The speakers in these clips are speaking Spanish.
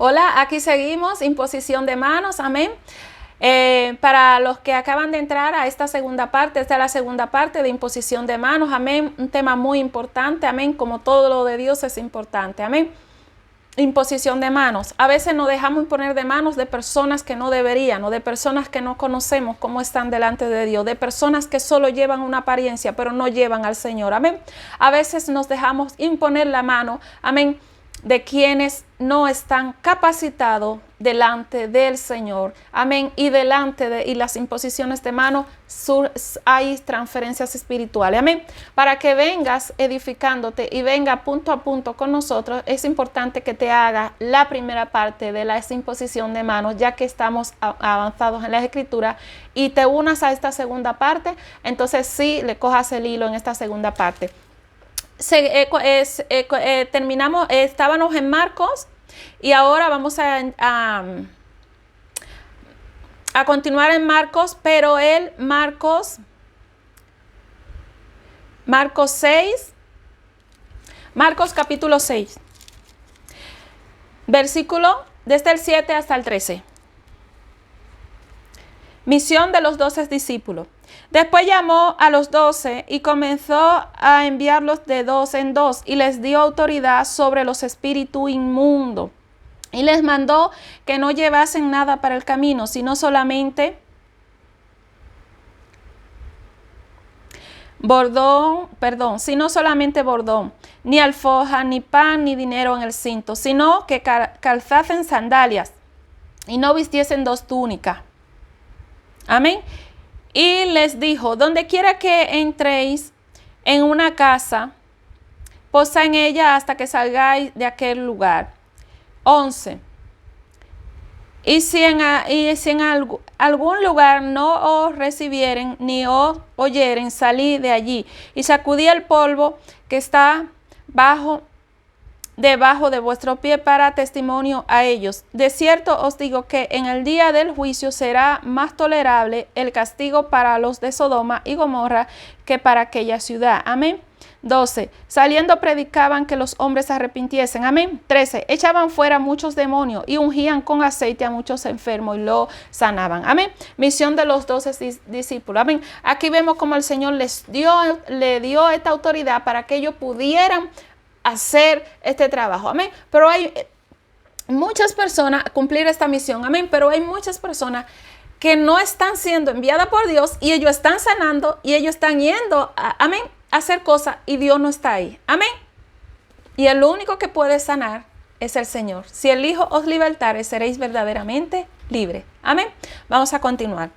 Hola, aquí seguimos, imposición de manos, amén. Para los que acaban de entrar a esta segunda parte, esta es la segunda parte de imposición de manos, amén. Un tema muy importante, amén, como todo lo de Dios es importante, amén. Imposición de manos. A veces nos dejamos imponer de manos de personas que no deberían, o de personas que no conocemos cómo están delante de Dios, de personas que solo llevan una apariencia, pero no llevan al Señor, amén. A veces nos dejamos imponer la mano, amén, de quienes no están capacitados delante del Señor, amén, y y las imposiciones de mano hay transferencias espirituales, amén. Para que vengas edificándote y venga punto a punto con nosotros, es importante que te haga la primera parte de la imposición de manos, ya que estamos avanzados en la escritura, y te unas a esta segunda parte. Entonces sí, le cojas el hilo en esta segunda parte. Terminamos, estábamos en Marcos, y ahora vamos a continuar en Marcos, pero Marcos 6, Marcos capítulo 6, versículo desde el 7 hasta el 13. Misión de los 12 discípulos. Después llamó a los 12 y comenzó a enviarlos de dos en dos, y les dio autoridad sobre los espíritus inmundos. Y les mandó que no llevasen nada para el camino, sino solamente bordón, ni alforja, ni pan, ni dinero en el cinto, sino que calzasen sandalias y no vistiesen dos túnicas. Amén. Y les dijo: donde quiera que entréis en una casa, posad en ella hasta que salgáis de aquel lugar. 11. Y si en algún lugar no os recibieren ni os oyeren, salid de allí y sacudid el polvo que está debajo de vuestro pie para testimonio a ellos. De cierto os digo que en el día del juicio será más tolerable el castigo para los de Sodoma y Gomorra que para aquella ciudad. Amén. 12. Saliendo predicaban que los hombres se arrepintiesen. Amén. 13. Echaban fuera muchos demonios y ungían con aceite a muchos enfermos y lo sanaban. Amén. Misión de los 12 discípulos. Amén. Aquí vemos como el Señor le dio esta autoridad para que ellos pudieran hacer este trabajo, amén. Pero hay muchas personas a cumplir esta misión, amén. Pero hay muchas personas que no están siendo enviadas por Dios, y ellos están sanando y ellos están yendo amén, a hacer cosas, y Dios no está ahí, amén. Y el único que puede sanar es el Señor. Si el Hijo os libertare, seréis verdaderamente libres, amén. Vamos a continuar.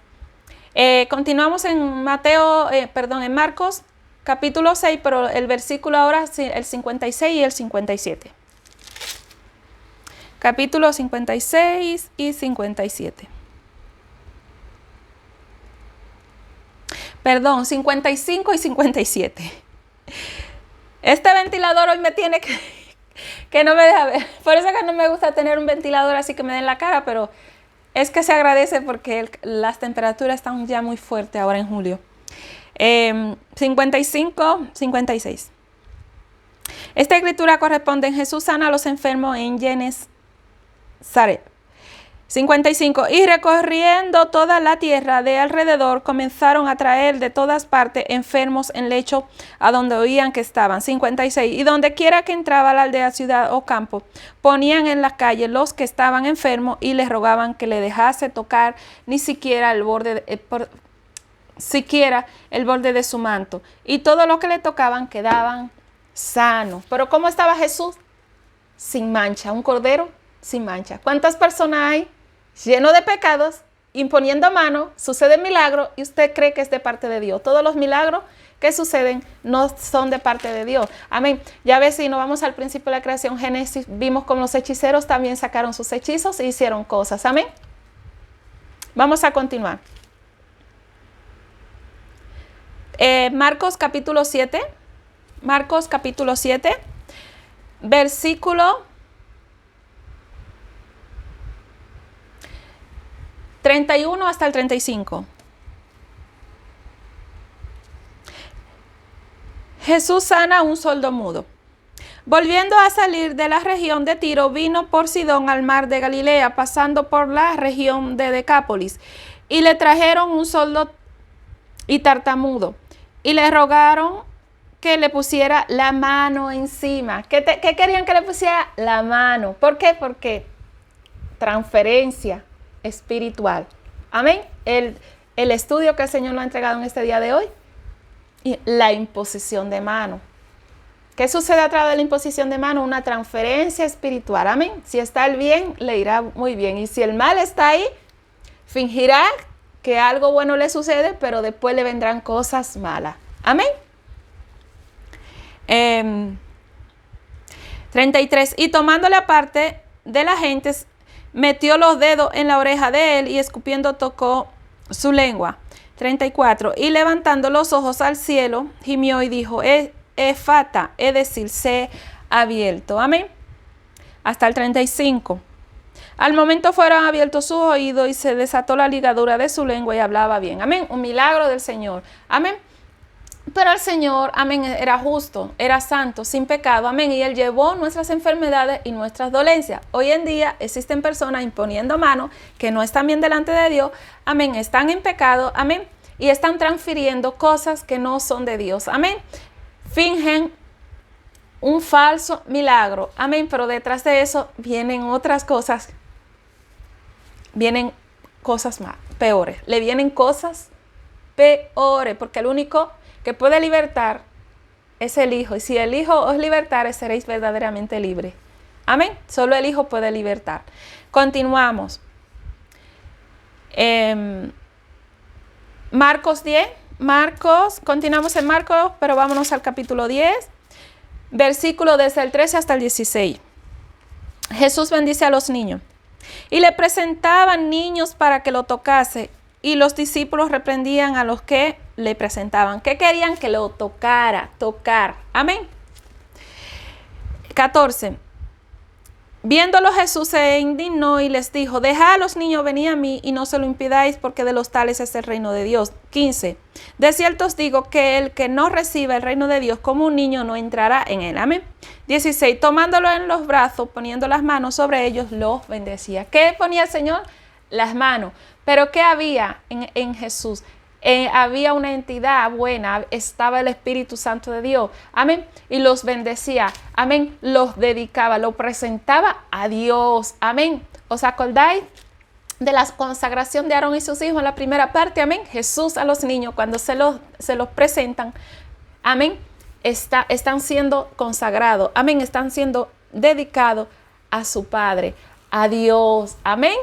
Continuamos en en Marcos capítulo 6, pero el versículo ahora es el 56 y el 57. Capítulo 56 y 57. 55 y 57. Este ventilador hoy me tiene que no me deja ver. Por eso que no me gusta tener un ventilador así que me dé en la cara, pero es que se agradece porque las temperaturas están ya muy fuertes ahora en julio. 55, 56. Esta escritura corresponde en Jesús sana a los enfermos en Genesaret. 55. Y recorriendo toda la tierra de alrededor, comenzaron a traer de todas partes enfermos en lecho a donde oían que estaban. 56. Y donde quiera que entraba la aldea, ciudad o campo, ponían en la calle los que estaban enfermos y les rogaban que le dejase tocar ni siquiera el borde de su manto, y todo lo que le tocaban quedaban sanos. Pero ¿cómo estaba Jesús? Sin mancha, un cordero sin mancha. ¿Cuántas personas hay lleno de pecados, imponiendo mano, sucede milagro y usted cree que es de parte de Dios? Todos los milagros que suceden no son de parte de Dios, amén. Ya ves, si nos vamos al principio de la creación, Génesis, vimos como los hechiceros también sacaron sus hechizos e hicieron cosas, amén. Vamos a continuar. Marcos capítulo 7, versículo 31 hasta el 35. Jesús sana a un sordomudo. Volviendo a salir de la región de Tiro, vino por Sidón al mar de Galilea, pasando por la región de Decápolis. Y le trajeron un sordo y tartamudo, y le rogaron que le pusiera la mano encima. ¿Qué querían que le pusiera? La mano. ¿Por qué? Porque transferencia espiritual. Amén. El estudio que el Señor nos ha entregado en este día de hoy, y la imposición de mano. ¿Qué sucede a través de la imposición de mano? Una transferencia espiritual. Amén. Si está el bien, le irá muy bien. Y si el mal está ahí, fingirá que algo bueno le sucede, pero después le vendrán cosas malas. Amén. 33. Y tomándole aparte de la gente, metió los dedos en la oreja de él y escupiendo tocó su lengua. 34. Y levantando los ojos al cielo, gimió y dijo, Efata, es decir, sé abierto. Amén. Hasta el 35. Al momento fueron abiertos sus oídos y se desató la ligadura de su lengua y hablaba bien. Amén. Un milagro del Señor. Amén. Pero el Señor, amén, era justo, era santo, sin pecado, amén, y Él llevó nuestras enfermedades y nuestras dolencias. Hoy en día existen personas imponiendo mano que no están bien delante de Dios, amén, están en pecado, amén, y están transfiriendo cosas que no son de Dios, amén. Fingen un falso milagro, amén, pero detrás de eso vienen otras cosas, vienen cosas más, peores, le vienen cosas peores, porque el único que puede libertar es el Hijo. Y si el Hijo os libertare, seréis verdaderamente libres. Amén. Solo el Hijo puede libertar. Continuamos. Marcos 10. Continuamos en Marcos, pero vámonos al capítulo 10. Versículo desde el 13 hasta el 16. Jesús bendice a los niños. Y le presentaban niños para que lo tocase. Y los discípulos reprendían a los que le presentaban. ¿Qué querían? Que lo tocar. Amén. 14. Viéndolo Jesús se indignó y les dijo, dejad a los niños venir a mí y no se lo impidáis, porque de los tales es el reino de Dios. 15. De cierto os digo que el que no reciba el reino de Dios como un niño no entrará en él. Amén. 16. Tomándolo en los brazos, poniendo las manos sobre ellos, los bendecía. ¿Qué ponía el Señor? Las manos. Pero ¿qué había en Jesús? Había una entidad buena, estaba el Espíritu Santo de Dios, amén, y los bendecía, amén, los dedicaba, los presentaba a Dios, amén. ¿Os acordáis de la consagración de Aarón y sus hijos en la primera parte? Amén. Jesús a los niños, cuando se los presentan, amén, están siendo consagrados, amén, están siendo dedicados a su Padre, a Dios, amén.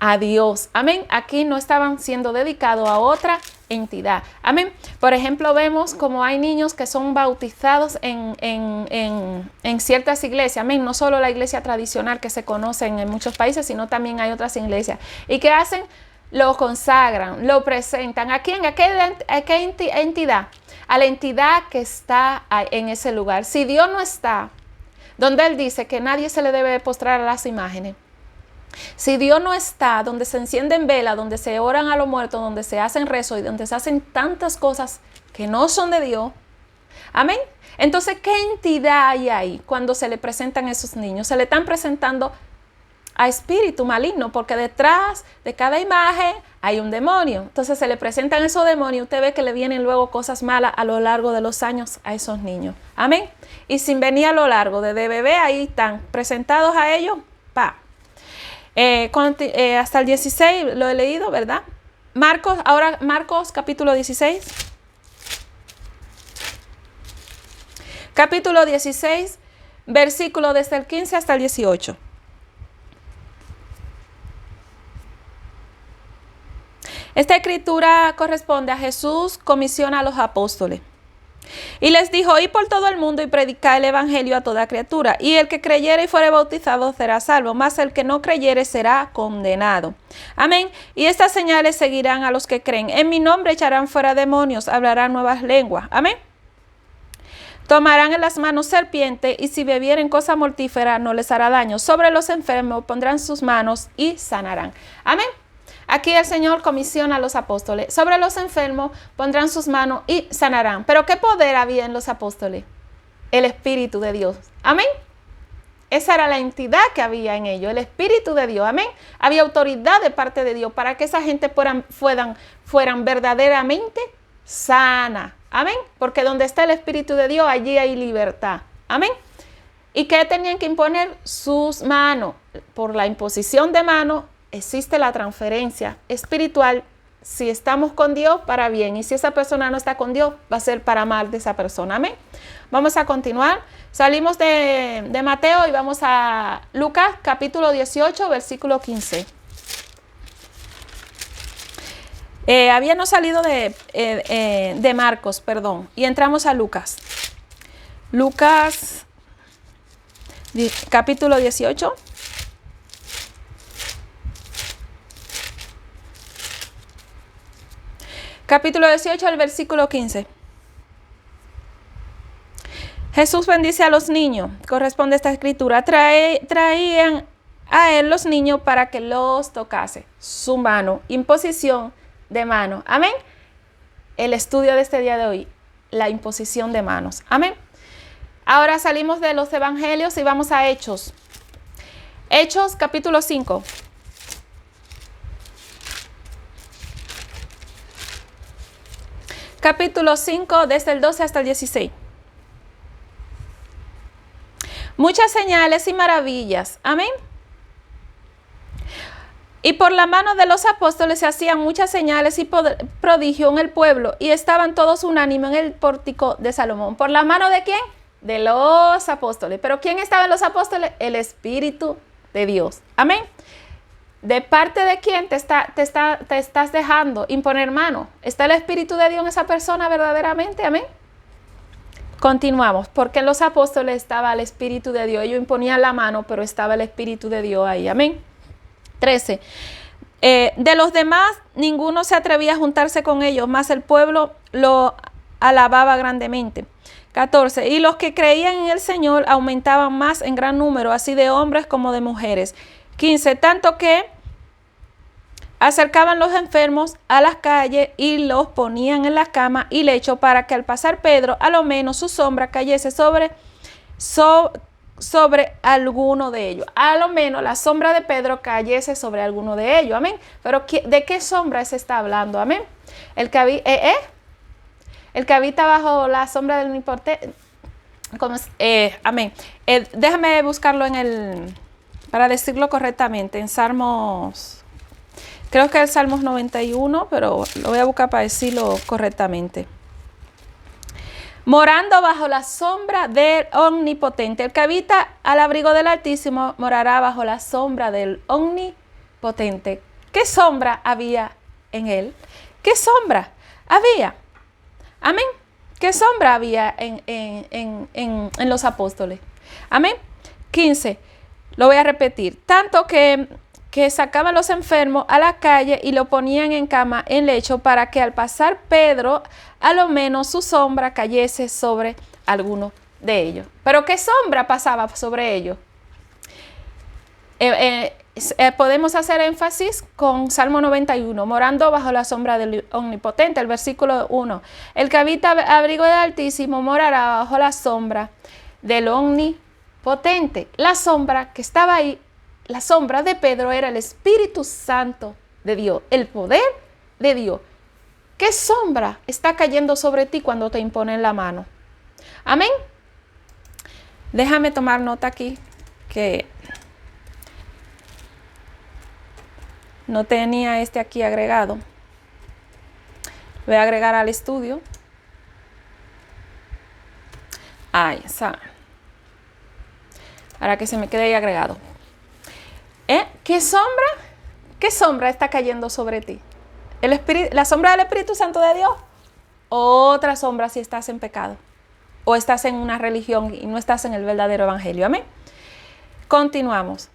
A Dios, amén. Aquí no estaban siendo dedicados a otra entidad, amén. Por ejemplo, vemos como hay niños que son bautizados en ciertas iglesias, amén. No solo la iglesia tradicional que se conoce en muchos países, sino también hay otras iglesias. ¿Y qué hacen? Lo consagran, lo presentan. ¿A quién? ¿A qué entidad? A la entidad que está en ese lugar. Si Dios no está, donde Él dice que nadie se le debe postrar a las imágenes, si Dios no está, donde se encienden velas, donde se oran a los muertos, donde se hacen rezos y donde se hacen tantas cosas que no son de Dios, amén. Entonces, ¿qué entidad hay ahí cuando se le presentan a esos niños? Se le están presentando a espíritu maligno, porque detrás de cada imagen hay un demonio. Entonces se le presentan esos demonios, usted ve que le vienen luego cosas malas a lo largo de los años a esos niños, amén. Y sin venir a lo largo, desde bebé ahí están presentados a ellos, hasta el 16 lo he leído, ¿verdad? Marcos capítulo 16. Capítulo 16, versículo desde el 15 hasta el 18. Esta escritura corresponde a Jesús, comisiona a los apóstoles. Y les dijo, id por todo el mundo y predicad el evangelio a toda criatura. Y el que creyere y fuere bautizado será salvo, mas el que no creyere será condenado. Amén. Y estas señales seguirán a los que creen. En mi nombre echarán fuera demonios, hablarán nuevas lenguas. Amén. Tomarán en las manos serpiente, y si bebieren cosa mortífera no les hará daño. Sobre los enfermos pondrán sus manos y sanarán. Amén. Aquí el Señor comisiona a los apóstoles. Sobre los enfermos pondrán sus manos y sanarán. ¿Pero qué poder había en los apóstoles? el Espíritu de Dios. Amén. Esa era la entidad que había en ellos, el Espíritu de Dios. Amén. Había autoridad de parte de Dios para que esa gente fueran verdaderamente sana. Amén. Porque donde está el Espíritu de Dios, allí hay libertad. Amén. ¿Y qué tenían que imponer? Sus manos. Por la imposición de manos existe la transferencia espiritual. Si estamos con Dios, para bien. Y si esa persona no está con Dios, va a ser para mal de esa persona. Amén. Vamos a continuar. Salimos de Mateo y vamos a Lucas, capítulo 18, versículo 15. Habíamos salido de Marcos, perdón, y entramos a Lucas. Lucas, capítulo 18. Capítulo 18, el versículo 15. Jesús bendice a los niños, corresponde a esta escritura. Traían a él los niños para que los tocase. Su mano, imposición de mano. Amén. El estudio de este día de hoy, la imposición de manos. Amén. Ahora salimos de los evangelios y vamos a Hechos. Hechos, capítulo 5. Capítulo 5, desde el 12 hasta el 16. Muchas señales y maravillas. Amén. Y por la mano de los apóstoles se hacían muchas señales y prodigios en el pueblo, y estaban todos unánimes en el pórtico de Salomón. ¿Por la mano de quién? De los apóstoles. ¿Pero quién estaba en los apóstoles? El Espíritu de Dios. Amén. ¿De parte de quién te estás dejando imponer mano? ¿Está el Espíritu de Dios en esa persona verdaderamente? Amén. Continuamos, porque en los apóstoles estaba el Espíritu de Dios. Ellos imponían la mano, pero estaba el Espíritu de Dios ahí. Amén. 13. De los demás, ninguno se atrevía a juntarse con ellos, mas el pueblo lo alababa grandemente. 14. Y los que creían en el Señor aumentaban más en gran número, así de hombres como de mujeres. 15. Tanto que acercaban los enfermos a las calles y los ponían en la cama y lecho, para que al pasar Pedro, a lo menos su sombra cayese sobre alguno de ellos. A lo menos la sombra de Pedro cayese sobre alguno de ellos. Amén. Pero ¿de qué sombra se está hablando? Amén. El que habita bajo la sombra del Omnipotente. Amén. Déjame buscarlo para decirlo correctamente, en Salmos. Creo que es Salmos 91, pero lo voy a buscar para decirlo correctamente. Morando bajo la sombra del Omnipotente. El que habita al abrigo del Altísimo morará bajo la sombra del Omnipotente. ¿Qué sombra había en él? ¿Qué sombra había? Amén. ¿Qué sombra había en los apóstoles? Amén. 15. Lo voy a repetir. Tanto que sacaban los enfermos a la calle y lo ponían en cama, en lecho, para que al pasar Pedro, a lo menos su sombra cayese sobre alguno de ellos. ¿Pero qué sombra pasaba sobre ellos? Podemos hacer énfasis con Salmo 91, morando bajo la sombra del Omnipotente, el versículo 1. El que habita abrigo del Altísimo morará bajo la sombra del Omnipotente. La sombra que estaba ahí, la sombra de Pedro, era el Espíritu Santo de Dios, el poder de Dios. ¿Qué sombra está cayendo sobre ti cuando te imponen la mano? Amén. Déjame tomar nota aquí, que no tenía aquí agregado. Voy a agregar al estudio. Ahí está. Para que se me quede ahí agregado. ¿Qué sombra está cayendo sobre ti? ¿La sombra del Espíritu Santo de Dios? Otra sombra si estás en pecado. O estás en una religión y no estás en el verdadero evangelio. Amén. Continuamos.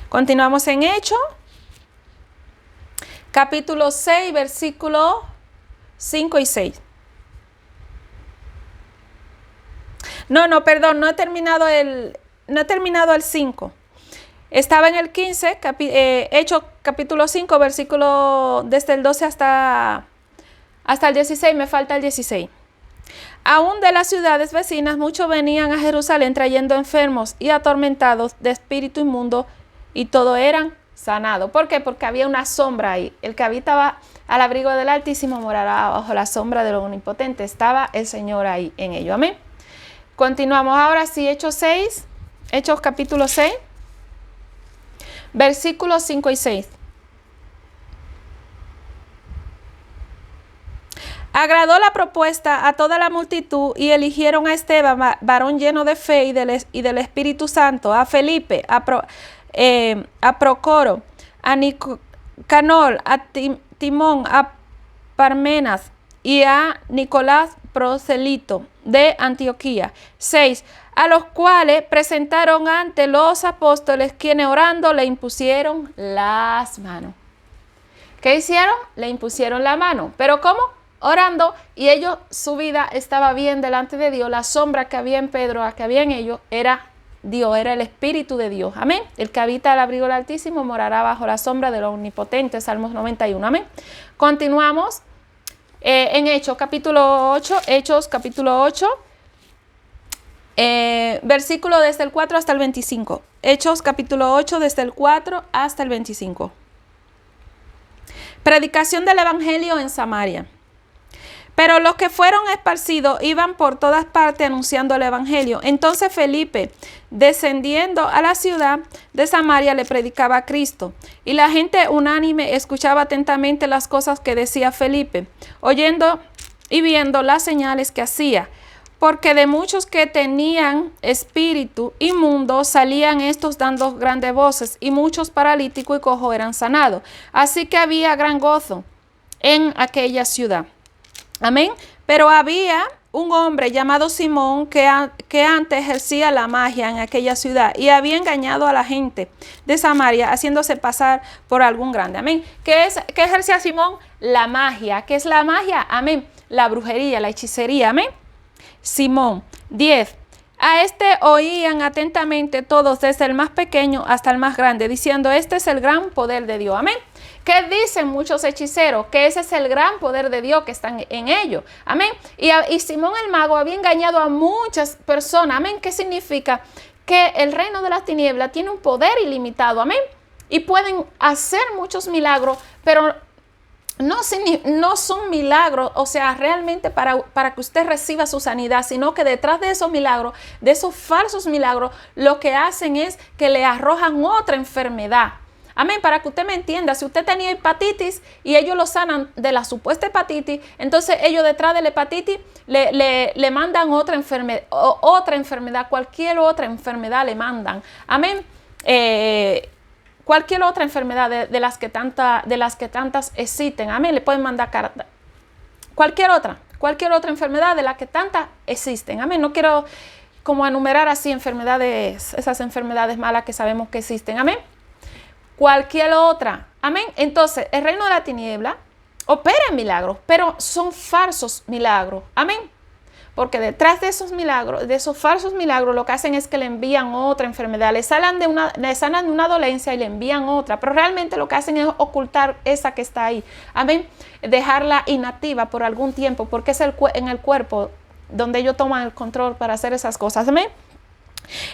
Continuamos en Hechos. Capítulo 6, versículos 5 y 6. Perdón, no he terminado el 5. Estaba en el 15, Hechos capítulo 5, versículo desde el 12 hasta el 16, me falta el 16. Aún de las ciudades vecinas, muchos venían a Jerusalén trayendo enfermos y atormentados de espíritu inmundo, y todos eran sanados. ¿Por qué? Porque había una sombra ahí. El que habitaba al abrigo del Altísimo morará bajo la sombra del Omnipotente. Estaba el Señor ahí en ello. Amén. Continuamos ahora sí, Hechos capítulo 6, versículos 5 y 6. Agradó la propuesta a toda la multitud y eligieron a Esteban, varón lleno de fe y del Espíritu Santo, a Felipe, a Procoro, a Nicanor, a Timón, a Parmenas y a Nicolás Proselito de Antioquía. 6. A los cuales presentaron ante los apóstoles, quienes orando le impusieron las manos. ¿Qué hicieron? Le impusieron la mano. ¿Pero cómo? Orando, y ellos, su vida estaba bien delante de Dios. La sombra que había en Pedro, que había en ellos, era Dios, era el Espíritu de Dios. Amén. El que habita al abrigo del Altísimo morará bajo la sombra del Omnipotente. Salmos 91. Amén. Continuamos en Hechos capítulo 8. Hechos capítulo 8. Versículo desde el 4 hasta el 25. Hechos capítulo 8 desde el 4 hasta el 25. Predicación del Evangelio en Samaria. Pero los que fueron esparcidos iban por todas partes anunciando el Evangelio. Entonces Felipe, descendiendo a la ciudad de Samaria, le predicaba a Cristo. Y la gente unánime escuchaba atentamente las cosas que decía Felipe, oyendo y viendo las señales que hacía. Porque de muchos que tenían espíritu inmundo salían estos dando grandes voces, y muchos paralíticos y cojos eran sanados. Así que había gran gozo en aquella ciudad. Amén. Pero había un hombre llamado Simón que antes ejercía la magia en aquella ciudad y había engañado a la gente de Samaria haciéndose pasar por algún grande. Amén. ¿Qué ejercía Simón? La magia. ¿Qué es la magia? Amén. La brujería, la hechicería. Amén. Simón. 10. A este oían atentamente todos, desde el más pequeño hasta el más grande, diciendo: este es el gran poder de Dios. Amén. ¿Qué dicen muchos hechiceros? Que ese es el gran poder de Dios que están en ellos. Amén. Y Simón el mago había engañado a muchas personas. Amén. ¿Qué significa? Que el reino de las tinieblas tiene un poder ilimitado. Amén. Y pueden hacer muchos milagros, pero no son milagros, o sea, realmente para que usted reciba su sanidad, sino que detrás de esos milagros, de esos falsos milagros, lo que hacen es que le arrojan otra enfermedad. Amén, para que usted me entienda, si usted tenía hepatitis y ellos lo sanan de la supuesta hepatitis, entonces ellos detrás de la hepatitis le mandan otra enfermedad, cualquier otra enfermedad le mandan. Amén. Cualquier otra enfermedad de las que tantas existen. Amén. Le pueden mandar cualquier otra enfermedad de las que tantas existen. Amén. No quiero como enumerar así esas enfermedades malas que sabemos que existen. Amén. Cualquier otra. Amén. Entonces, el reino de la tiniebla opera en milagros, pero son falsos milagros. Amén. Porque detrás de esos milagros, de esos falsos milagros, lo que hacen es que le envían otra enfermedad. Le sanan de una dolencia y le envían otra. Pero realmente lo que hacen es ocultar esa que está ahí. Amén. Dejarla inactiva por algún tiempo, porque es en el cuerpo donde ellos toman el control para hacer esas cosas. Amén.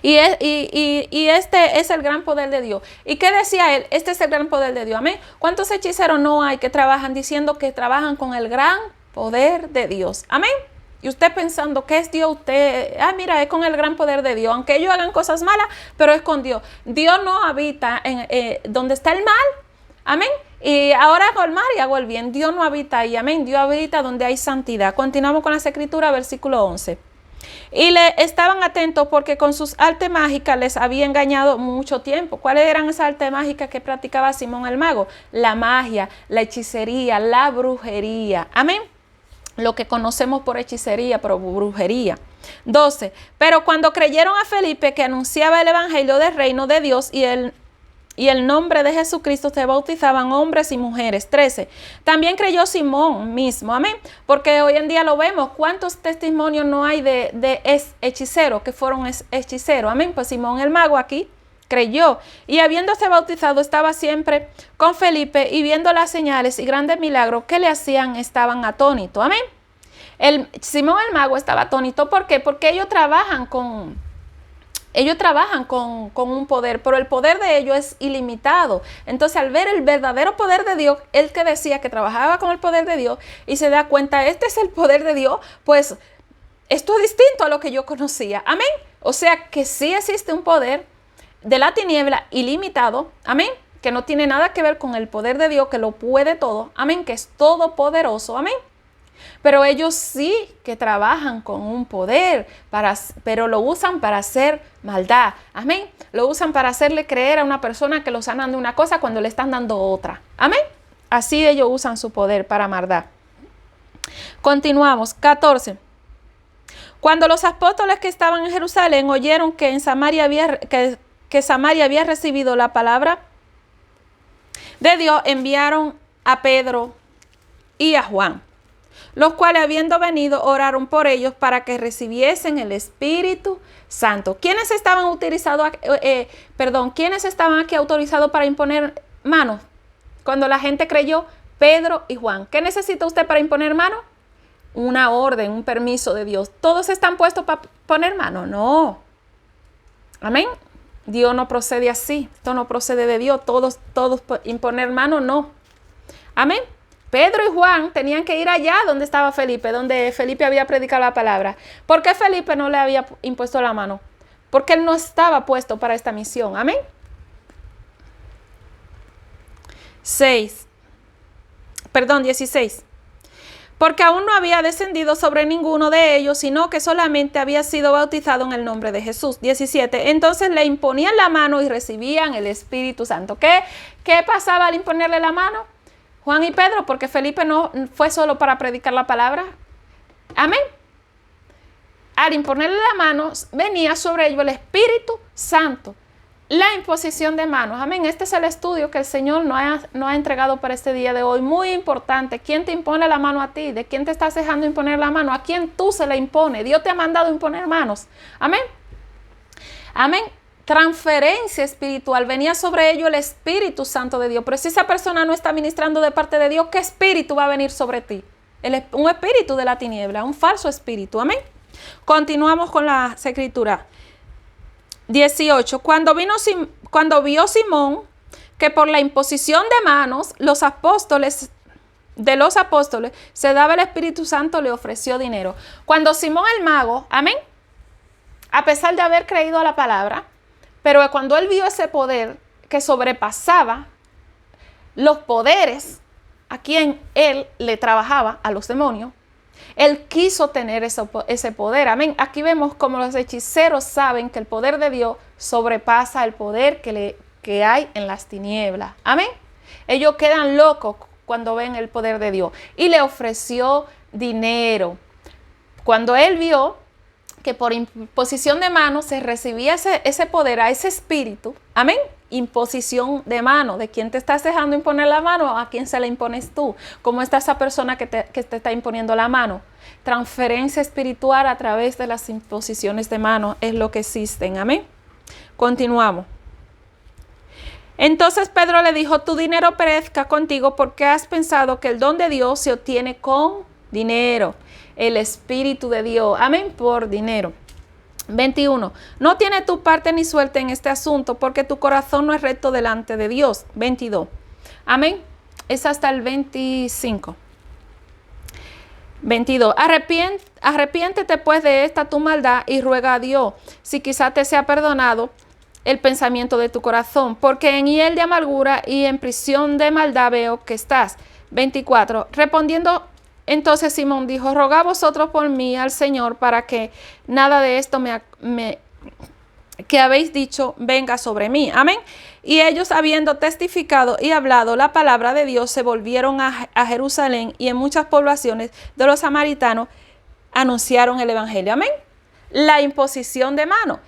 Y este es el gran poder de Dios. ¿Y qué decía él? Este es el gran poder de Dios. Amén. ¿Cuántos hechiceros no hay que trabajan diciendo que trabajan con el gran poder de Dios? Amén. Y usted pensando, ¿qué es Dios? Mira, es con el gran poder de Dios. Aunque ellos hagan cosas malas, pero es con Dios. Dios no habita donde está el mal. Amén. Y ahora hago el mal y hago el bien. Dios no habita ahí. Amén. Dios habita donde hay santidad. Continuamos con las escrituras, versículo 11. Y le estaban atentos porque con sus artes mágicas les había engañado mucho tiempo. ¿Cuáles eran esas artes mágicas que practicaba Simón el mago? La magia, la hechicería, la brujería. Amén. Lo que conocemos por hechicería, por brujería. 12. Pero cuando creyeron a Felipe, que anunciaba el evangelio del reino de Dios y el nombre de Jesucristo, se bautizaban hombres y mujeres. 13. También creyó Simón mismo. Amén. Porque hoy en día lo vemos. ¿Cuántos testimonios no hay de hechiceros que fueron hechiceros? Amén. Pues Simón el mago aquí creyó, y habiéndose bautizado estaba siempre con Felipe, y viendo las señales y grandes milagros que le hacían, estaban atónitos. Amén. Simón el mago estaba atónito. ¿Por qué? Porque ellos trabajan con un poder, pero el poder de ellos es ilimitado. Entonces, al ver el verdadero poder de Dios, el que decía que trabajaba con el poder de Dios y se da cuenta, este es el poder de Dios, pues esto es distinto a lo que yo conocía. Amén. O sea que sí existe un poder de la tiniebla ilimitado. Amén. Que no tiene nada que ver con el poder de Dios, que lo puede todo. Amén. Que es todopoderoso. Amén. Pero ellos sí que trabajan con un poder, pero lo usan para hacer maldad. Amén. Lo usan para hacerle creer a una persona que lo sanan de una cosa cuando le están dando otra. Amén. Así ellos usan su poder para maldad. Continuamos. 14. Cuando los apóstoles que estaban en Jerusalén oyeron que en Samaria había recibido la palabra de Dios, enviaron a Pedro y a Juan, los cuales, habiendo venido, oraron por ellos para que recibiesen el Espíritu Santo. ¿Quiénes estaban aquí autorizados para imponer manos? Cuando la gente creyó, Pedro y Juan. ¿Qué necesita usted para imponer manos? Una orden, un permiso de Dios. ¿Todos están puestos para poner mano? No. Amén. Dios no procede así. Esto no procede de Dios. Todos imponer mano, no. Amén. Pedro y Juan tenían que ir allá donde estaba Felipe, donde Felipe había predicado la palabra. ¿Por qué Felipe no le había impuesto la mano? Porque él no estaba puesto para esta misión. Amén. 16. Porque aún no había descendido sobre ninguno de ellos, sino que solamente había sido bautizado en el nombre de Jesús. 17. Entonces le imponían la mano y recibían el Espíritu Santo. ¿Qué pasaba al imponerle la mano? Juan y Pedro, porque Felipe no fue solo para predicar la palabra. Amén. Al imponerle la mano, venía sobre ellos el Espíritu Santo. La imposición de manos. Amén. Este es el estudio que el Señor nos ha entregado para este día de hoy. Muy importante. ¿Quién te impone la mano a ti? ¿De quién te estás dejando imponer la mano? ¿A quién tú se la impone? Dios te ha mandado imponer manos. Amén. Amén. Transferencia espiritual. Venía sobre ello el Espíritu Santo de Dios. Pero si esa persona no está ministrando de parte de Dios, ¿qué espíritu va a venir sobre ti? Un espíritu de la tiniebla, un falso espíritu. Amén. Continuamos con la escritura. 18. Cuando vio Simón que por la imposición de manos de los apóstoles se daba el Espíritu Santo, le ofreció dinero. Cuando Simón el mago, amén, a pesar de haber creído a la palabra, pero cuando él vio ese poder que sobrepasaba los poderes a quien él le trabajaba, a los demonios, él quiso tener ese poder. Amén. Aquí vemos como los hechiceros saben que el poder de Dios sobrepasa el poder que hay en las tinieblas. Amén. Ellos quedan locos cuando ven el poder de Dios. Y le ofreció dinero. Cuando él vio que por imposición de manos se recibía ese poder a ese espíritu. Amén. Imposición de mano. ¿De quién te estás dejando imponer la mano? ¿A quién se la impones tú? ¿Cómo está esa persona que te está imponiendo la mano? Transferencia espiritual a través de las imposiciones de mano es lo que existen. Amén. Continuamos. Entonces Pedro le dijo, tu dinero perezca contigo porque has pensado que el don de Dios se obtiene con dinero. El Espíritu de Dios. Amén. Por dinero. 21. No tiene tu parte ni suerte en este asunto porque tu corazón no es recto delante de Dios. 22. Amén. Es hasta el 25. 22. Arrepiéntete pues de esta tu maldad y ruega a Dios si quizá te sea perdonado el pensamiento de tu corazón, porque en hiel de amargura y en prisión de maldad veo que estás. 24. Respondiendo entonces Simón dijo, rogad vosotros por mí al Señor para que nada de esto que habéis dicho venga sobre mí. Amén. Y ellos, habiendo testificado y hablado la palabra de Dios, se volvieron a Jerusalén, y en muchas poblaciones de los samaritanos anunciaron el evangelio. Amén. La imposición de mano.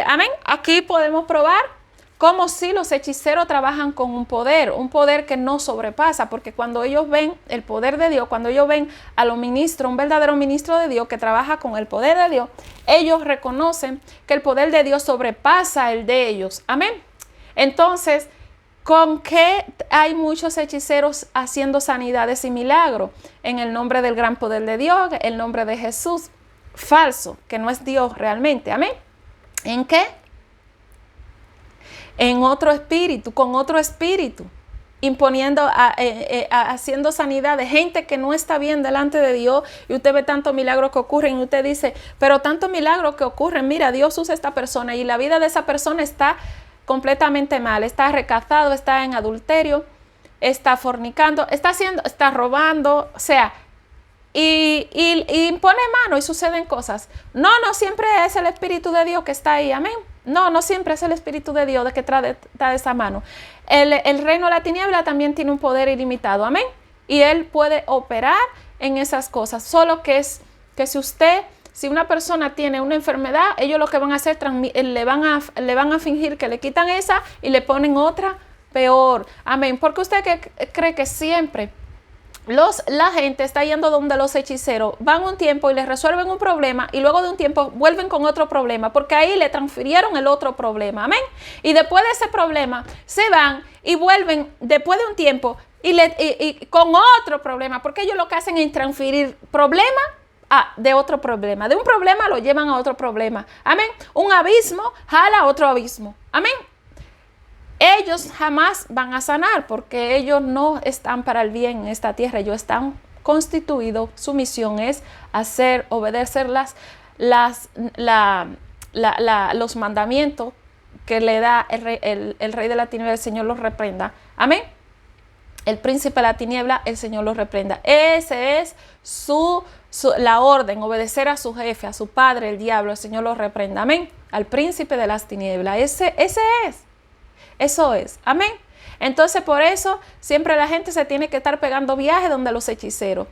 Amén. Aquí podemos probar cómo si los hechiceros trabajan con un poder que no sobrepasa, porque cuando ellos ven el poder de Dios, cuando ellos ven a los ministros, un verdadero ministro de Dios que trabaja con el poder de Dios, ellos reconocen que el poder de Dios sobrepasa el de ellos. Amén. Entonces, ¿Con qué hay muchos hechiceros haciendo sanidades y milagros? En el nombre del gran poder de Dios, el nombre de Jesús. Falso, que no es Dios realmente. Amén. ¿En qué? En otro espíritu, con otro espíritu, imponiendo, haciendo sanidad de gente que no está bien delante de Dios, y usted ve tantos milagros que ocurren y usted dice, pero tantos milagros que ocurren, mira, Dios usa a esta persona y la vida de esa persona está completamente mal, está recazado, está en adulterio, está fornicando, está robando, o sea, y impone mano y suceden cosas. No siempre es el Espíritu de Dios que está ahí, amén. No siempre es el Espíritu de Dios de que trae esa mano. El reino de la tiniebla también tiene un poder ilimitado, amén. Y él puede operar en esas cosas. Solo que es que si una persona tiene una enfermedad, ellos lo que van a hacer, le van a fingir que le quitan esa y le ponen otra peor, amén. Porque usted cree que siempre la gente está yendo donde los hechiceros, van un tiempo y les resuelven un problema y luego de un tiempo vuelven con otro problema, porque ahí le transfirieron el otro problema, amén. Y después de ese problema se van y vuelven después de un tiempo y con otro problema, porque ellos lo que hacen es transferir problema de otro problema. De un problema lo llevan a otro problema, amén. Un abismo jala a otro abismo, amén. Ellos jamás van a sanar porque ellos no están para el bien en esta tierra. Ellos están constituidos. Su misión es obedecer los mandamientos que le da el rey de la tiniebla. El Señor los reprenda. Amén. El príncipe de la tiniebla, el Señor los reprenda. Ese es la orden, obedecer a su jefe, a su padre, el diablo. El Señor los reprenda. Amén. Al príncipe de las tinieblas. Ese es. Eso es, amén. Entonces por eso siempre la gente se tiene que estar pegando viajes donde los hechiceros.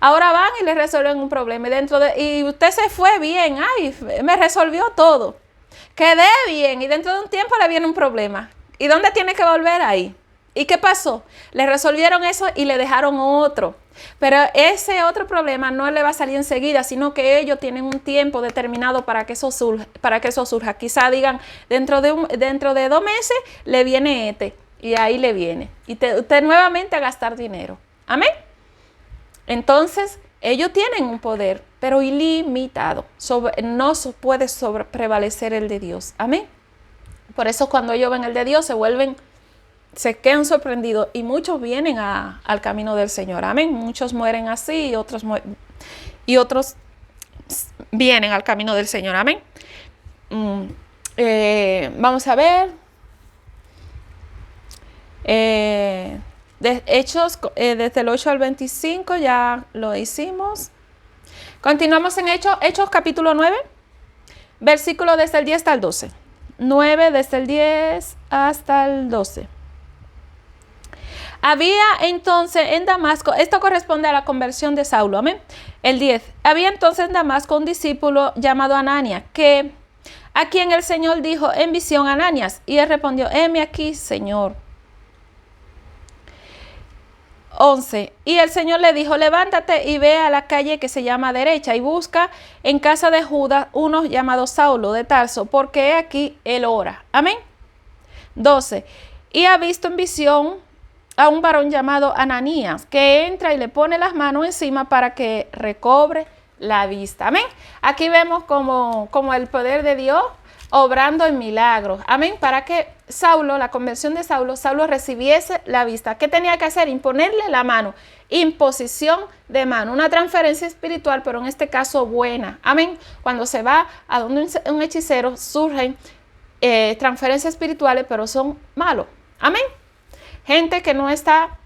Ahora van y le resuelven un problema y usted se fue bien, ay, me resolvió todo, quedé bien y dentro de un tiempo le viene un problema. ¿Y dónde tiene que volver ahí? ¿Y qué pasó? Le resolvieron eso y le dejaron otro. Pero ese otro problema no le va a salir enseguida, sino que ellos tienen un tiempo determinado para que eso surja. Quizá digan, dentro de 2 meses le viene y ahí le viene. Y usted nuevamente a gastar dinero. Amén. Entonces, ellos tienen un poder, pero ilimitado. No puede prevalecer el de Dios. Amén. Por eso cuando ellos ven el de Dios se quedan sorprendidos y muchos vienen al camino del Señor. Amén. Muchos mueren así y otros vienen al camino del Señor. Amén. Vamos a ver. Hechos, desde el 8 al 25 ya lo hicimos. Continuamos en Hechos capítulo 9, versículo desde el 10 hasta el 12. 9 desde el 10 hasta el 12. Había entonces en Damasco, esto corresponde a la conversión de Saulo, amén. El 10. Había entonces en Damasco un discípulo llamado Ananías, a quien el Señor dijo en visión, Ananías, y él respondió, heme aquí, Señor. 11. Y el Señor le dijo, levántate y ve a la calle que se llama derecha y busca en casa de Judas uno llamado Saulo de Tarso, porque he aquí él ora. Amén. 12. Y ha visto en visión a un varón llamado Ananías, que entra y le pone las manos encima para que recobre la vista. Amén. Aquí vemos como el poder de Dios obrando en milagros. Amén. Para que la conversión de Saulo recibiese la vista. ¿Qué tenía que hacer? Imponerle la mano. Imposición de mano. Una transferencia espiritual, pero en este caso buena. Amén. Cuando se va a donde un hechicero, surgen transferencias espirituales, pero son malos. Amén. Gente que no está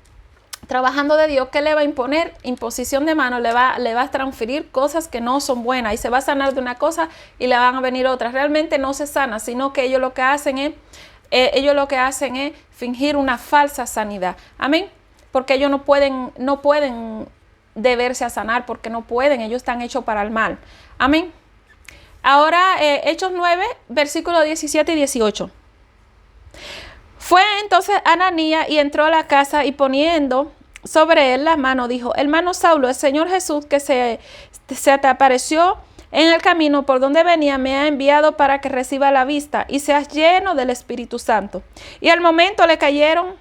trabajando de Dios, ¿qué le va a imponer? Imposición de mano, le va a transferir cosas que no son buenas y se va a sanar de una cosa y le van a venir otras. Realmente no se sana, sino que ellos lo que hacen es fingir una falsa sanidad. Amén. Porque ellos no pueden deberse a sanar, porque no pueden, ellos están hechos para el mal. Amén. Ahora, Hechos 9, versículos 17 y 18. Fue entonces Ananías y entró a la casa y poniendo sobre él las manos, dijo, hermano Saulo, el Señor Jesús que se te apareció en el camino por donde venía me ha enviado para que reciba la vista y seas lleno del Espíritu Santo. Y al momento le cayeron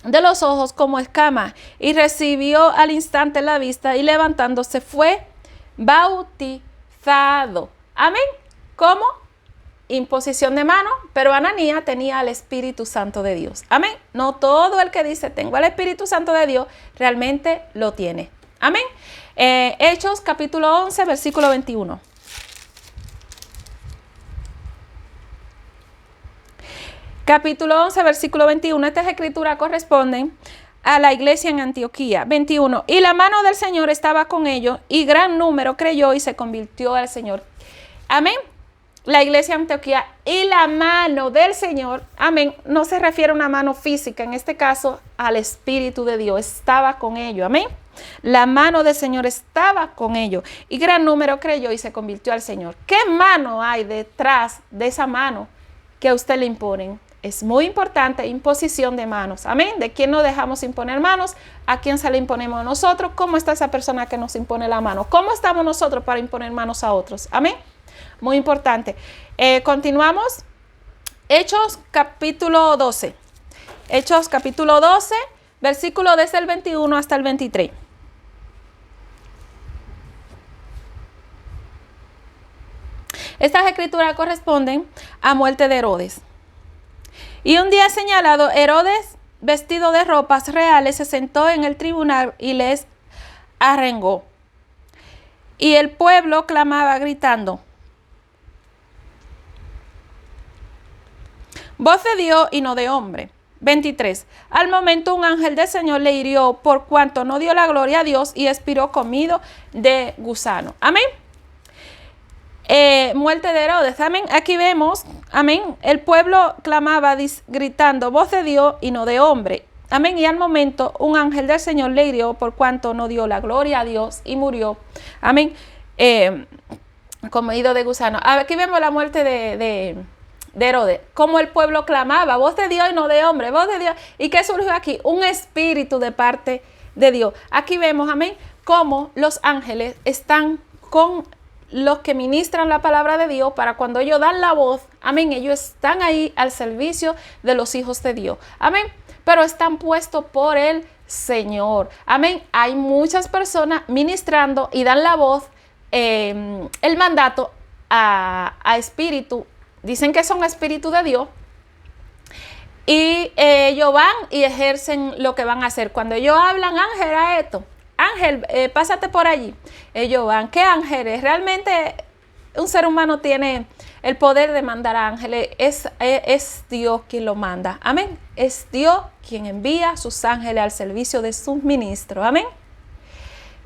de los ojos como escamas y recibió al instante la vista y levantándose fue bautizado. Amén. ¿Cómo? Imposición de mano, pero Ananías tenía el Espíritu Santo de Dios. Amén. No todo el que dice tengo el Espíritu Santo de Dios realmente lo tiene. Amén. Hechos capítulo 11 versículo 21. Capítulo 11 versículo 21. Estas escrituras corresponden a la iglesia en Antioquía. 21. Y la mano del Señor estaba con ellos y gran número creyó y se convirtió al Señor. Amén. La iglesia de Antioquía y la mano del Señor, amén, no se refiere a una mano física, en este caso al Espíritu de Dios, estaba con ellos, amén. La mano del Señor estaba con ellos y gran número creyó y se convirtió al Señor. ¿Qué mano hay detrás de esa mano que a usted le imponen? Es muy importante, imposición de manos, amén. ¿De quién nos dejamos imponer manos? ¿A quién se le imponemos nosotros? ¿Cómo está esa persona que nos impone la mano? ¿Cómo estamos nosotros para imponer manos a otros? Amén. Muy importante. Continuamos. Hechos capítulo 12. Hechos capítulo 12, versículo desde el 21 hasta el 23. Estas escrituras corresponden a muerte de Herodes. Y un día señalado, Herodes, vestido de ropas reales, se sentó en el tribunal y les arengó. Y el pueblo clamaba gritando: voz de Dios y no de hombre. 23. Al momento un ángel del Señor le hirió por cuanto no dio la gloria a Dios y expiró comido de gusano. Amén. Muerte de Herodes. Amén. Aquí vemos, amén, el pueblo clamaba gritando voz de Dios y no de hombre. Amén. Y al momento un ángel del Señor le hirió por cuanto no dio la gloria a Dios y murió. Amén. Comido de gusano. Aquí vemos la muerte de Herodes, como el pueblo clamaba, voz de Dios y no de hombre, voz de Dios. ¿Y qué surgió aquí? Un espíritu de parte de Dios. Aquí vemos, amén, cómo los ángeles están con los que ministran la palabra de Dios para cuando ellos dan la voz, amén, ellos están ahí al servicio de los hijos de Dios, amén, pero están puestos por el Señor, amén. Hay muchas personas ministrando y dan la voz, el mandato a espíritu. Dicen que son espíritu de Dios y ellos van y ejercen lo que van a hacer. Cuando ellos hablan, ángel, a esto, ángel, pásate por allí. Ellos van. ¿Qué ángeles? Realmente un ser humano tiene el poder de mandar a ángeles. Es Dios quien lo manda. Amén. Es Dios quien envía sus ángeles al servicio de sus ministros. Amén.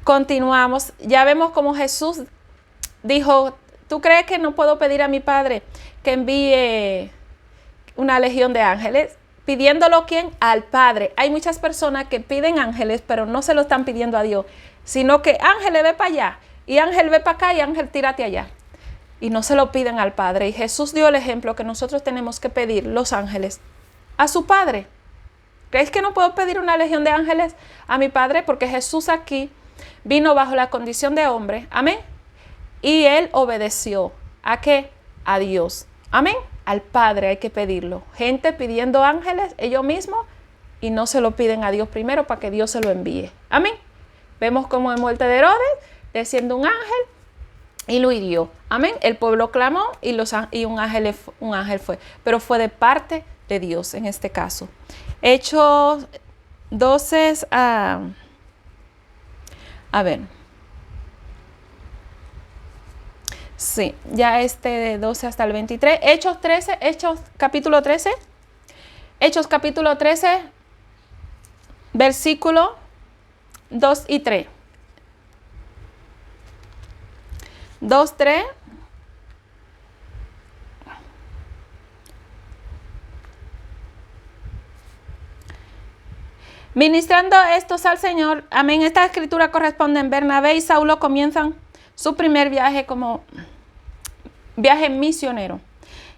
Continuamos. Ya vemos cómo Jesús dijo: ¿tú crees que no puedo pedir a mi Padre que envíe una legión de ángeles? Pidiéndolo, ¿quién? Al Padre. Hay muchas personas que piden ángeles, pero no se lo están pidiendo a Dios, sino que ángel ve para allá, y ángel ve para acá, y ángel tírate allá. Y no se lo piden al Padre. Y Jesús dio el ejemplo que nosotros tenemos que pedir, los ángeles, a su Padre. ¿Crees que no puedo pedir una legión de ángeles a mi Padre? Porque Jesús aquí vino bajo la condición de hombre. Amén. Y él obedeció. ¿A qué? A Dios. Amén. Al Padre hay que pedirlo. Gente pidiendo ángeles ellos mismos y no se lo piden a Dios primero para que Dios se lo envíe. Amén. Vemos como en muerte de Herodes, desciende un ángel y lo hirió. Amén. El pueblo clamó y un ángel fue. Pero fue de parte de Dios en este caso. Hechos 12 a ver. Sí, ya de 12 hasta el 23. Hechos capítulo 13. Hechos capítulo 13, versículo 2 y 3. 2, 3. Ministrando estos al Señor, amén. Esta escritura corresponde en Bernabé y Saulo comienzan su primer viaje como viaje misionero.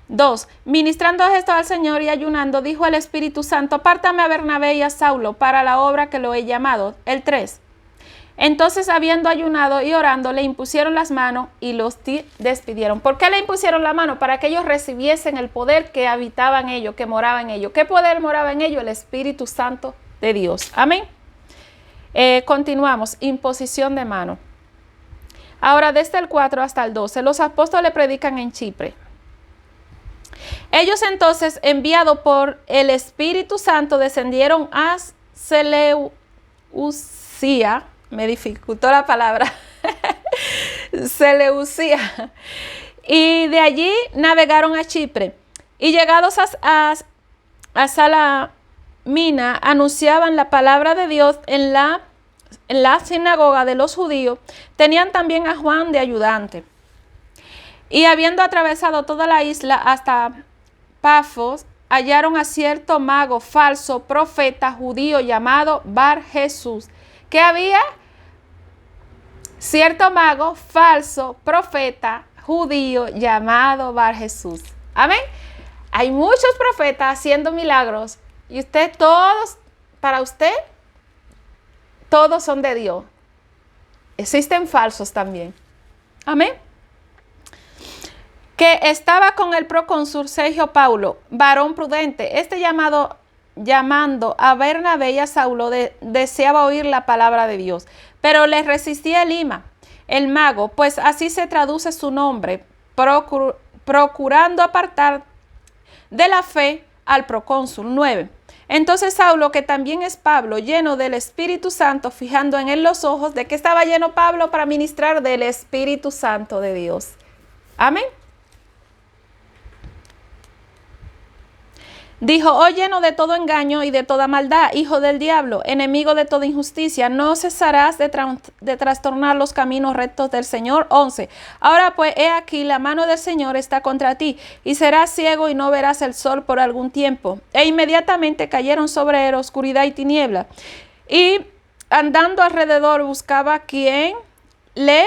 2. Ministrando esto al Señor y ayunando, dijo el Espíritu Santo: apártame a Bernabé y a Saulo para la obra que lo he llamado. El 3. Entonces, habiendo ayunado y orando, le impusieron las manos y los despidieron. ¿Por qué le impusieron la mano? Para que ellos recibiesen el poder que habitaba en ellos, que moraba en ellos. ¿Qué poder moraba en ellos? El Espíritu Santo de Dios. Amén. Continuamos. Imposición de mano. Ahora, desde el 4 hasta el 12, los apóstoles predican en Chipre. Ellos entonces, enviados por el Espíritu Santo, descendieron a Seleucia. Me dificultó la palabra. Seleucia. Y de allí navegaron a Chipre. Y llegados a Salamina, anunciaban la palabra de Dios en la sinagoga de los judíos. Tenían también a Juan de ayudante. Y habiendo atravesado toda la isla hasta Pafos, hallaron a cierto mago falso, profeta judío llamado Bar Jesús. ¿Qué había? Cierto mago falso, profeta judío llamado Bar Jesús. Amén. Hay muchos profetas haciendo milagros y para usted, todos son de Dios. Existen falsos también. Amén. Que estaba con el procónsul Sergio Paulo, varón prudente. Llamando a Bernabé y a Saulo, deseaba oír la palabra de Dios, pero les resistía Elima, el mago, pues así se traduce su nombre, procurando apartar de la fe al procónsul. 9. Entonces Saulo, que también es Pablo, lleno del Espíritu Santo, fijando en él los ojos, ¿de qué estaba lleno Pablo? Para ministrar del Espíritu Santo de Dios. Amén. Dijo: oh, lleno de todo engaño y de toda maldad, hijo del diablo, enemigo de toda injusticia, no cesarás de trastornar los caminos rectos del Señor. 11. Ahora pues, he aquí, la mano del Señor está contra ti, y serás ciego y no verás el sol por algún tiempo. E inmediatamente cayeron sobre él oscuridad y tiniebla. Y andando alrededor buscaba quien le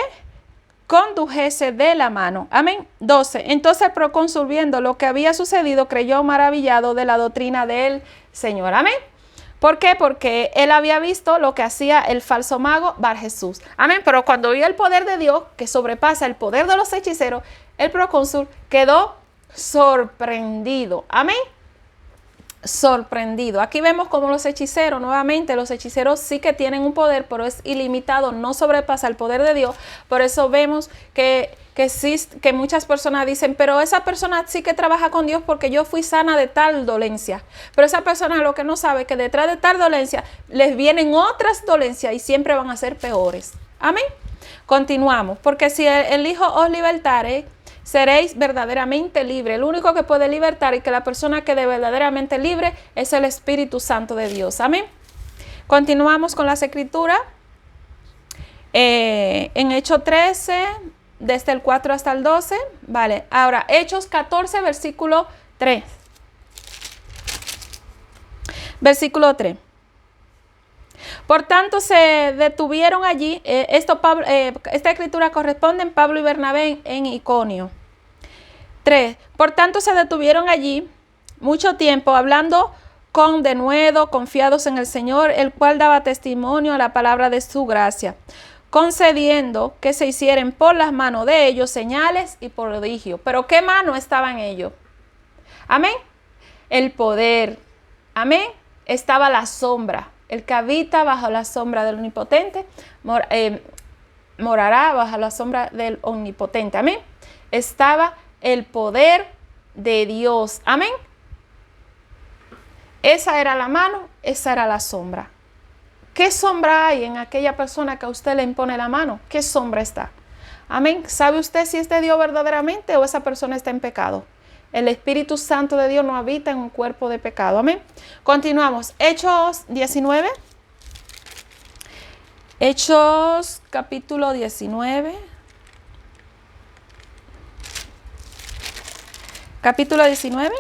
condujese de la mano. Amén. 12. Entonces el procónsul, viendo lo que había sucedido, creyó maravillado de la doctrina del Señor. Amén. ¿Por qué? Porque él había visto lo que hacía el falso mago Bar Jesús. Amén. Pero cuando vio el poder de Dios, que sobrepasa el poder de los hechiceros, el procónsul quedó sorprendido. Amén. Sorprendido. Aquí vemos como los hechiceros, nuevamente, los hechiceros sí que tienen un poder, pero es ilimitado, no sobrepasa el poder de Dios. Por eso vemos que muchas personas dicen: pero esa persona sí que trabaja con Dios porque yo fui sana de tal dolencia. Pero esa persona lo que no sabe es que detrás de tal dolencia les vienen otras dolencias y siempre van a ser peores. Amén. Continuamos. Porque si el Hijo os libertare, seréis verdaderamente libres. El único que puede libertar, y que la persona que de verdaderamente libre, es el Espíritu Santo de Dios. Amén. Continuamos con las escrituras. En Hechos 13, desde el 4 hasta el 12. Vale. Ahora, Hechos 14, versículo 3. Versículo 3. Por tanto, se detuvieron allí. Esta escritura corresponde en Pablo y Bernabé en Iconio. 3. Por tanto, se detuvieron allí mucho tiempo, hablando con denuedo, confiados en el Señor, el cual daba testimonio a la palabra de su gracia, concediendo que se hicieran por las manos de ellos señales y prodigios. ¿Pero qué mano estaba en ellos? Amén. El poder. Amén. Estaba la sombra. El que habita bajo la sombra del Omnipotente morará bajo la sombra del Omnipotente. Amén. Estaba el poder de Dios. Amén. Esa era la mano, esa era la sombra. ¿Qué sombra hay en aquella persona que a usted le impone la mano? ¿Qué sombra está? Amén. ¿Sabe usted si es de Dios verdaderamente o esa persona está en pecado? El Espíritu Santo de Dios no habita en un cuerpo de pecado. Amén. Continuamos. Hechos 19. Hechos capítulo 19. Capítulo 19.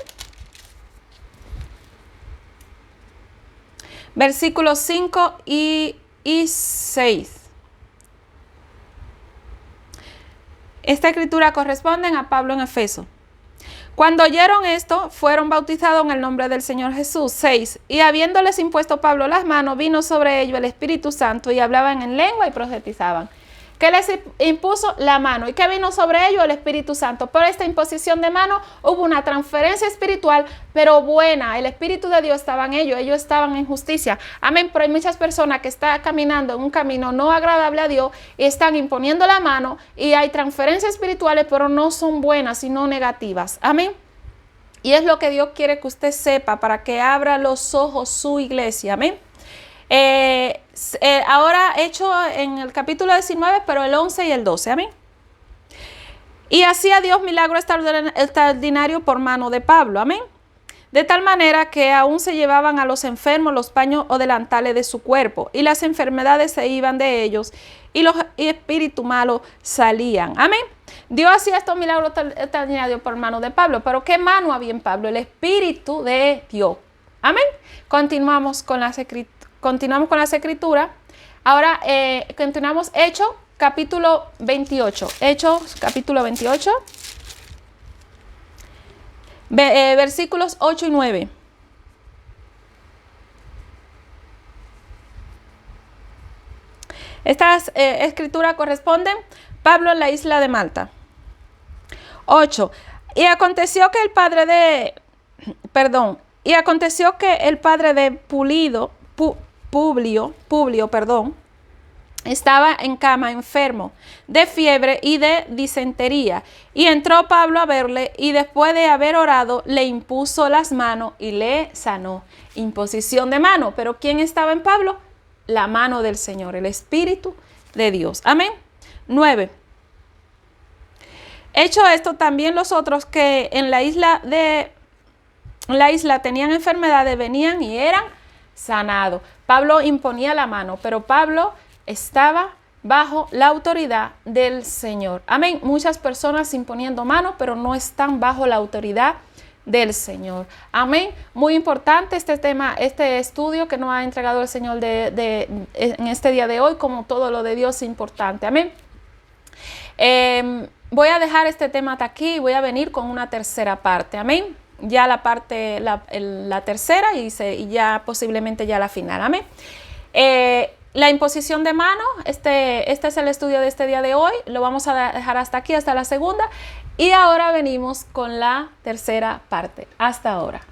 Versículos 5 y 6. Esta escritura corresponde a Pablo en Efeso. Cuando oyeron esto, fueron bautizados en el nombre del Señor Jesús. 6. Y habiéndoles impuesto Pablo las manos, vino sobre ellos el Espíritu Santo y hablaban en lengua y profetizaban. ¿Qué les impuso? La mano. ¿Y qué vino sobre ellos? El Espíritu Santo. Por esta imposición de mano hubo una transferencia espiritual, pero buena. El Espíritu de Dios estaba en ellos. Ellos estaban en justicia. Amén. Pero hay muchas personas que están caminando en un camino no agradable a Dios y están imponiendo la mano y hay transferencias espirituales, pero no son buenas, sino negativas. Amén. Y es lo que Dios quiere que usted sepa para que abra los ojos su iglesia. Amén. Ahora hecho en el capítulo 19, pero el 11 y el 12, amén. Y hacía Dios milagro extraordinario por mano de Pablo, amén. De tal manera que aún se llevaban a los enfermos los paños o delantales de su cuerpo, y las enfermedades se iban de ellos, y los espíritus malos salían, amén. Dios hacía estos milagros extraordinarios por mano de Pablo, pero ¿qué mano había en Pablo? El Espíritu de Dios, amén. Continuamos con las escrituras. Ahora continuamos Hechos capítulo 28. Hechos capítulo 28. Versículos 8 y 9. Estas escrituras corresponden Pablo en la isla de Malta. 8. Y aconteció que el padre de Publio, estaba en cama enfermo de fiebre y de disentería. Y entró Pablo a verle y después de haber orado le impuso las manos y le sanó. Imposición de mano. ¿Pero quién estaba en Pablo? La mano del Señor, el Espíritu de Dios. Amén. 9. Hecho esto, también los otros que en la isla tenían enfermedades venían y eran sanados. Pablo imponía la mano, pero Pablo estaba bajo la autoridad del Señor. Amén. Muchas personas imponiendo manos, pero no están bajo la autoridad del Señor. Amén. Muy importante este tema, este estudio que nos ha entregado el Señor en este día de hoy, como todo lo de Dios es importante. Amén. Voy a dejar este tema hasta aquí y voy a venir con una tercera parte. Amén. Ya la tercera y ya posiblemente ya la final. Amén. La imposición de mano, este es el estudio de este día de hoy. Lo vamos a dejar hasta aquí, hasta la segunda. Y ahora venimos con la tercera parte. Hasta ahora.